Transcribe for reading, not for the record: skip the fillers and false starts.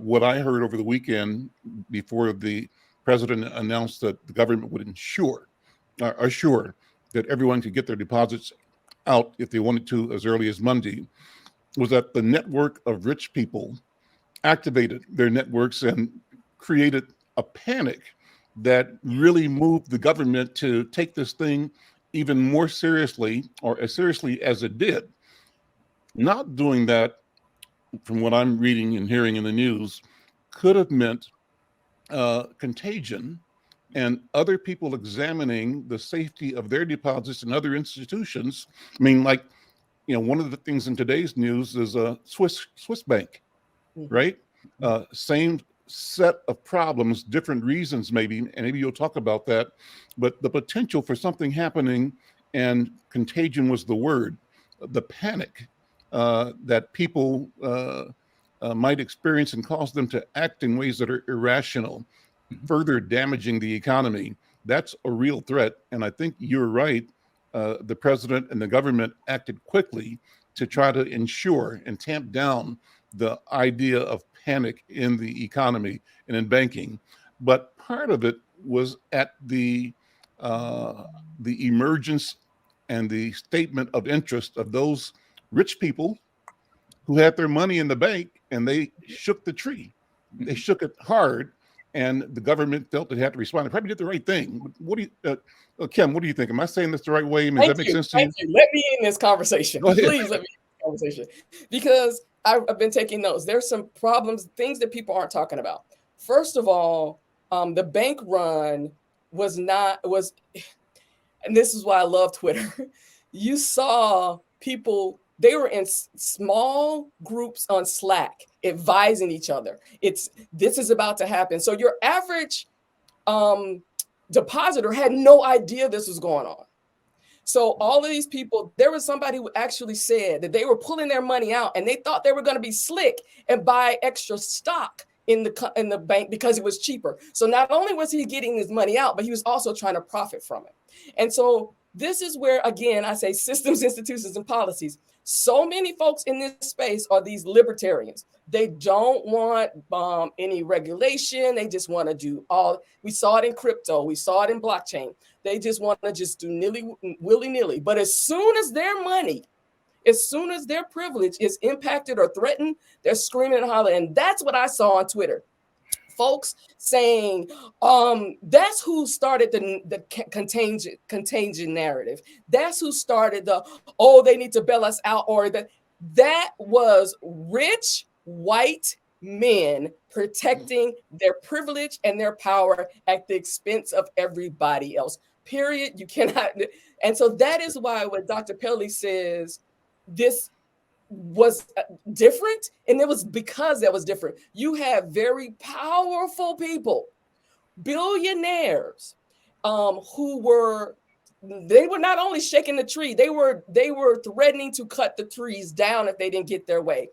What I heard over the weekend before the president announced that the government would assure that everyone could get their deposits out if they wanted to as early as Monday was that the network of rich people activated their networks and created a panic that really moved the government to take this thing even more seriously, or as seriously as it did. Not doing that, from what I'm reading and hearing in the news, could have meant contagion and other people examining the safety of their deposits in other institutions. I mean, like, one of the things in today's news is a Swiss bank, right? Same set of problems, different reasons maybe, and maybe you'll talk about that, but the potential for something happening, and contagion was the word, the panic that people might experience and cause them to act in ways that are irrational, further damaging the economy. That's a real threat. And I think you're right. The president and the government acted quickly to try to ensure and tamp down the idea of panic in the economy and in banking. But part of it was at the emergence and the statement of interest of those rich people who had their money in the bank, and they shook the tree. They shook it hard, and the government felt it had to respond. They probably did the right thing. What do you, Kim, what do you think? Am I saying this the right way? Does that make sense to you? Let me in this conversation. Please let me in this conversation. Because I've been taking notes. There's some problems, things that people aren't talking about. First of all, the bank run was, and this is why I love Twitter. You saw people, they were in small groups on Slack advising each other. This is about to happen. So your average depositor had no idea this was going on. So all of these people, there was somebody who actually said that they were pulling their money out and they thought they were going to be slick and buy extra stock in the bank because it was cheaper. So not only was he getting his money out, but he was also trying to profit from it. And so this is where, again, I say systems, institutions, and policies. So many folks in this space are these libertarians. They don't want any regulation. They just want to do all. We saw it in crypto. We saw it in blockchain. They just want to just do willy-nilly. But as soon as their money, as soon as their privilege is impacted or threatened, they're screaming and hollering. And that's what I saw on Twitter. Folks saying, that's who started the contagion narrative. That's who started they need to bail us out, or that was rich white men protecting their privilege and their power at the expense of everybody else. Period. You cannot. And so that is why when Dr. Pelly says this was different, and it was because that was different. You have very powerful people, billionaires, who were not only shaking the tree, they were threatening to cut the trees down if they didn't get their way.